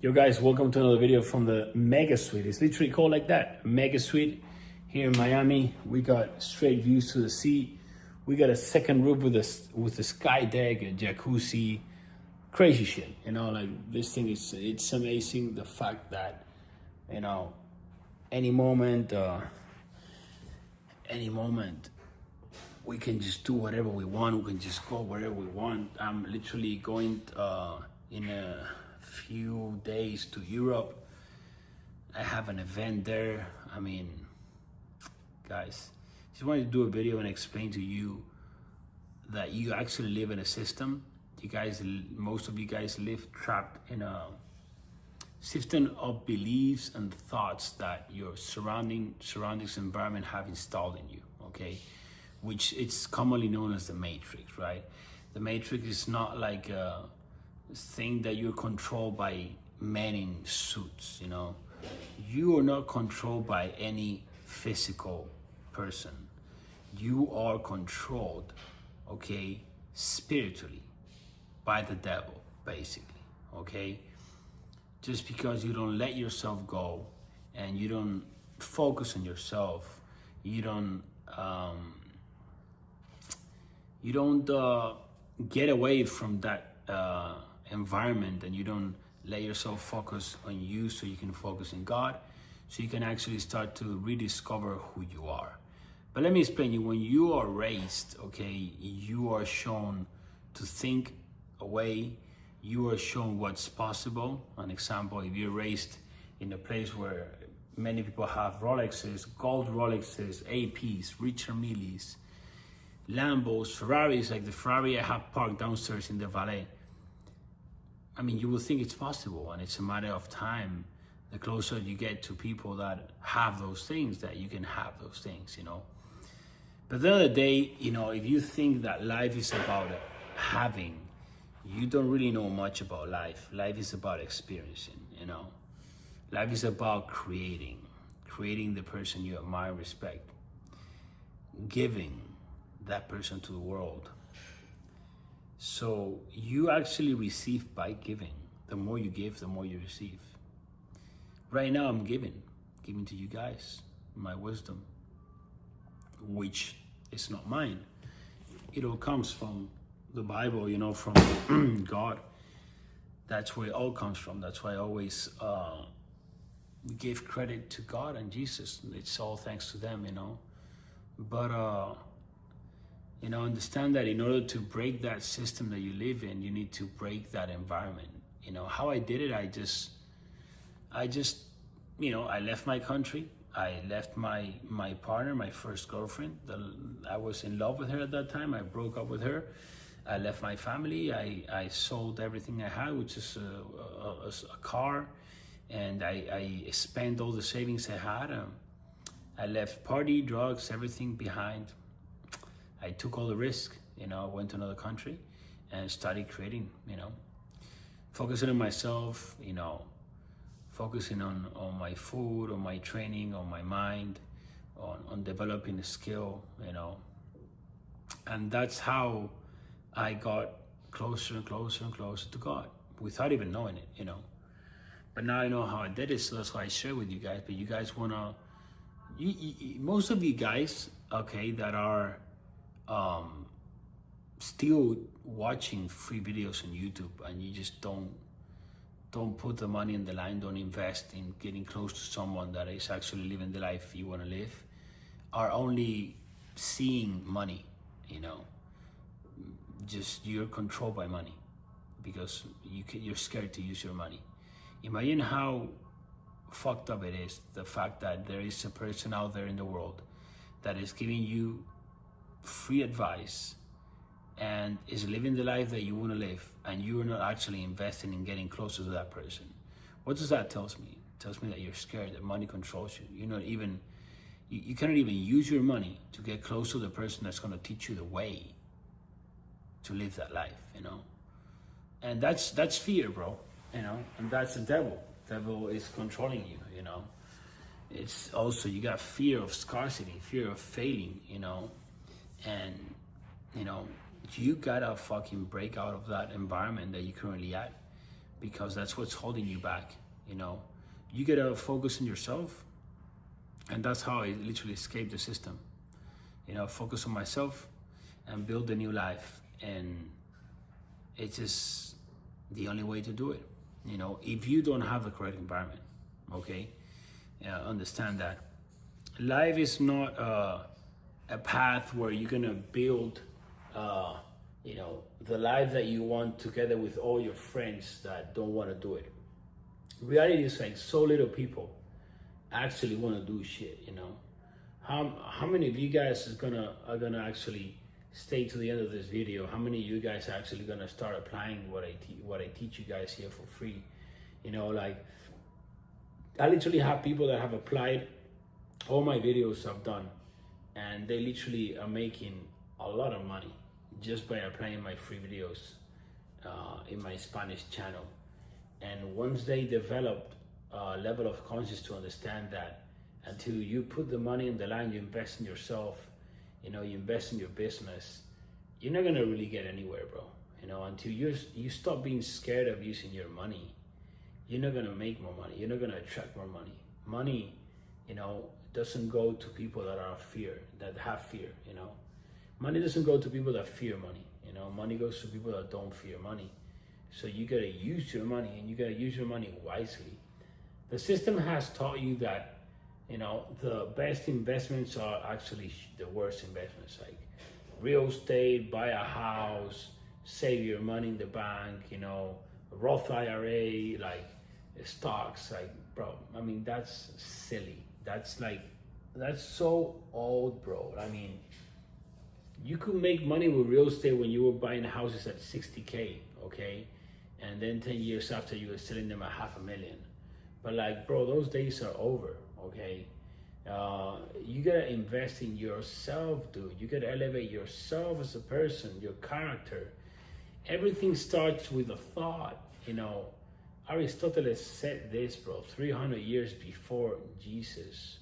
Yo guys, welcome to another video from the Mega Suite. It's literally called like that, Mega Suite. Here in Miami, we got straight views to the sea. We got a second roof with a sky deck, a jacuzzi, crazy shit. You know, like this thing it's amazing. The fact that, you know, any moment, we can just do whatever we want. We can just go wherever we want. I'm literally going in a few days to Europe. I have an event there. I mean, guys, just wanted to do a video and explain to you that you actually live in a system. You guys, most of you guys live trapped in a system of beliefs and thoughts that your surroundings environment have installed in you, okay? Which it's commonly known as the matrix, right? The matrix is not like a thing that you're controlled by men in suits, you know? You are not controlled by any physical person. You are controlled, okay, spiritually by the devil, basically, okay? Just because you don't let yourself go and you don't focus on yourself, you don't get away from that environment, and you don't let yourself focus on you so you can focus on God, so you can actually start to rediscover who you are. But let me explain you, when you are raised, okay, you are shown to think away, you are shown what's possible. An example, if you're raised in a place where many people have Rolexes, gold Rolexes, APs, Richard Milles, Lambos, Ferraris, like the Ferrari I have parked downstairs in the valet. I mean, you will think it's possible, and it's a matter of time. The closer you get to people that have those things, that you can have those things, you know. But at the end of the day, you know, if you think that life is about having, you don't really know much about life. Life is about experiencing, you know. Life is about creating the person you admire, respect, giving that person to the world. So you actually receive by giving. The more you give, the more you receive. Right now I'm giving to you guys my wisdom, which is not mine. It all comes from the Bible, you know, from God. That's where it all comes from. That's why I always give credit to God and Jesus. It's all thanks to them, you know. But you know, understand that in order to break that system that you live in, you need to break that environment. You know, how I did it, I just, you know, I left my country. I left my partner, my first girlfriend. I was in love with her at that time. I broke up with her. I left my family. I sold everything I had, which is a car. And I spent all the savings I had. I left party, drugs, everything behind. I took all the risk, you know. I went to another country and started creating, you know, focusing on myself, you know, focusing on my food, on my training, on my mind, on developing a skill, you know. And that's how I got closer and closer and closer to God without even knowing it, you know. But now I know how I did it, so that's why I share with you guys. But you guys wanna, most of you guys, okay, that are still watching free videos on YouTube, and you just don't put the money in the line, don't invest in getting close to someone that is actually living the life you want to live, are only seeing money, you know. Just you're controlled by money because you're scared to use your money. Imagine how fucked up it is, the fact that there is a person out there in the world that is giving you free advice and is living the life that you want to live, and you are not actually investing in getting closer to that person. What does that tell me? It tells me that you're scared, that money controls you. You're not even, you cannot even use your money to get close to the person that's going to teach you the way to live that life, you know. And that's fear, bro, you know, and that's the devil. Devil is controlling you, you know. It's also, you got fear of scarcity, fear of failing, you know. And, you know, you gotta fucking break out of that environment that you're currently at. because that's what's holding you back. You know, you gotta focus on yourself, and that's how I literally escaped the system. You know, focus on myself and build a new life, and it's just the only way to do it. You know, if you don't have the correct environment, okay, understand that life is not a path where you're gonna build, you know, the life that you want together with all your friends that don't want to do it. Reality is like so little people actually want to do shit. You know, how many of you guys are gonna actually stay to the end of this video? How many of you guys are actually gonna start applying what I teach you guys here for free? You know, like I literally have people that have applied all my videos I've done, and they literally are making a lot of money just by applying my free videos in my Spanish channel. And once they developed a level of conscience to understand that until you put the money on the line, you invest in yourself, you know, you invest in your business, you're not gonna really get anywhere, bro. You know, until you stop being scared of using your money, you're not gonna make more money. You're not gonna attract more money. Money, you know, doesn't go to people that have fear. You know, money doesn't go to people that fear money. You know, money goes to people that don't fear money. So you gotta use your money, and you gotta use your money wisely. The system has taught you that, you know, the best investments are actually the worst investments, like real estate, buy a house, save your money in the bank, you know, Roth IRA, like stocks, like, bro, I mean, that's silly. That's so old, bro. I mean, you could make money with real estate when you were buying houses at 60K, okay? And then 10 years after, you were selling them at $500,000. But like, bro, those days are over, okay? You gotta invest in yourself, dude. You gotta elevate yourself as a person, your character. Everything starts with a thought, you know. Aristotle said this, bro, 300 years before Jesus.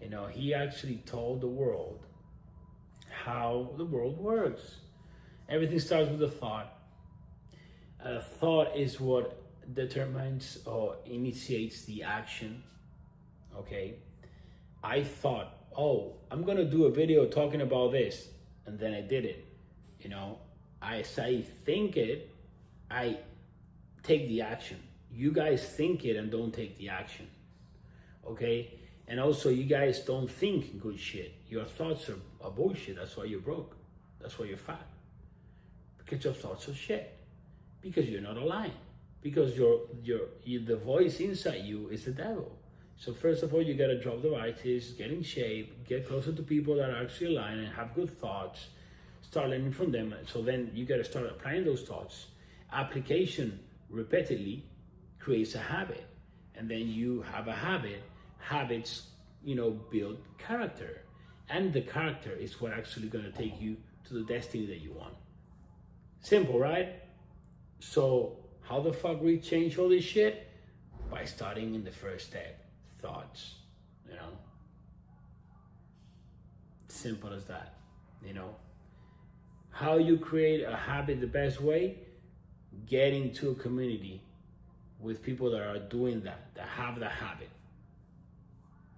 You know, he actually told the world how the world works. Everything starts with a thought. A thought is what determines or initiates the action, okay? I thought, oh, I'm gonna do a video talking about this, and then I did it. You know, as I think it, I take the action. You guys think it and don't take the action, okay? And also, you guys don't think good shit. Your thoughts are bullshit. That's why you're broke. That's why you're fat. Because your thoughts are shit. Because you're not aligned. Because the voice inside you is the devil. So first of all, you gotta drop the vices, get in shape, get closer to people that are actually aligned and have good thoughts. Start learning from them. So then you gotta start applying those thoughts. Application repeatedly creates a habit, and then you have a habit. Habits, you know, build character, and the character is what actually going to take you to the destiny that you want. Simple, right? So how the fuck we change all this shit? By starting in the first step, thoughts. You know, simple as that. You know, how you create a habit the best way? Get into a community with people that are doing that have the habit.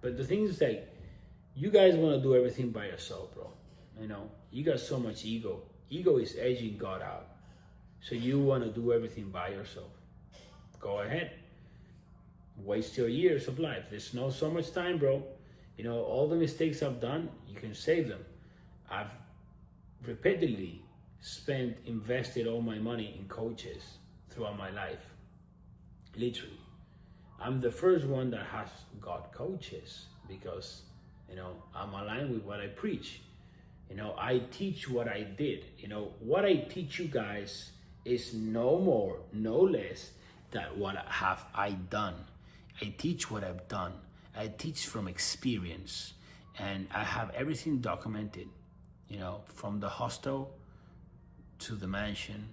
But the thing is, like, you guys want to do everything by yourself, bro. You know, you got so much ego. Ego is edging God out. So you want to do everything by yourself. Go ahead. Waste your years of life. There's no so much time, bro. You know, all the mistakes I've done, you can save them. I've repeatedly invested all my money in coaches throughout my life. Literally. I'm the first one that has got coaches because, you know, I'm aligned with what I preach. You know, I teach what I did. You know, what I teach you guys is no more, no less than what have I done. I teach what I've done. I teach from experience, and I have everything documented, you know, from the hostel to the mansion,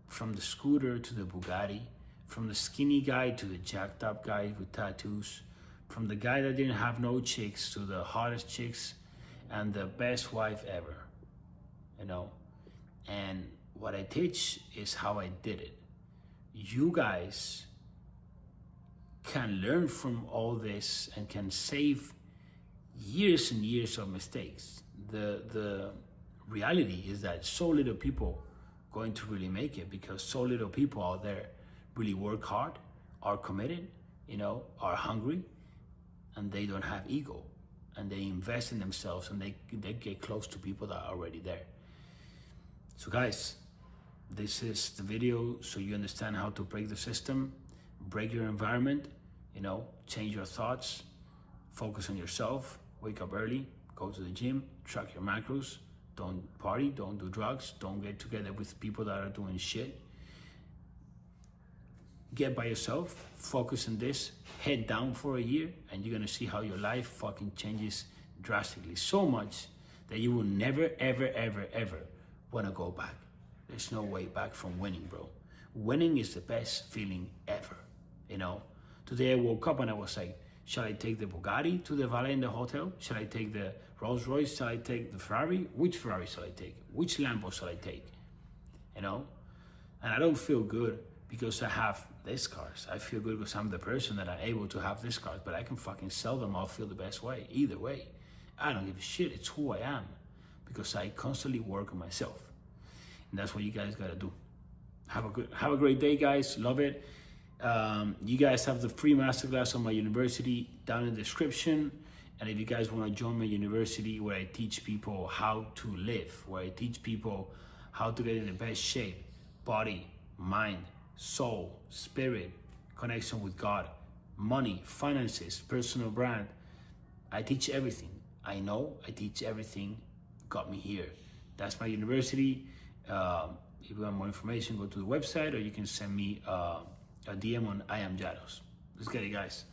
from the scooter to the Bugatti, from the skinny guy to the jacked up guy with tattoos, from the guy that didn't have no chicks to the hottest chicks and the best wife ever, you know. And what I teach is how I did it. you guys can learn from all this and can save years and years of mistakes. The reality is that so little people going to really make it, because so little people out there really work hard, are committed, are hungry, and they don't have ego, and they invest in themselves, and they get close to people that are already there. So guys, this is the video so you understand how to break the system, break your environment, change your thoughts, focus on yourself, wake up early, go to the gym, track your macros, don't party, don't do drugs, don't get together with people that are doing shit. Get by yourself, focus on this, head down for a year, and you're gonna see how your life fucking changes drastically, so much that you will never, ever, ever, ever wanna go back. There's no way back from winning, bro. Winning is the best feeling ever, Today I woke up and I was like, shall I take the Bugatti to the valet in the hotel? Shall I take the Rolls Royce? Shall I take the Ferrari? Which Ferrari shall I take? Which Lambo shall I take? And I don't feel good because I have these cars. I feel good because I'm the person that I'm able to have these cars, but I can fucking sell them. I'll feel the best way. Either way, I don't give a shit. It's who I am, because I constantly work on myself. And that's what you guys gotta do. Have a great day, guys. Love it. You guys have the free masterclass on my university down in the description. And if you guys want to join my university, where I teach people how to live, where I teach people how to get in the best shape, body, mind, soul, spirit, connection with God, money, finances, personal brand, I teach everything. I teach everything. Got me here. That's my university. If you want more information, go to the website, or you can send me a DM on I am LLADOS. Let's get it, guys.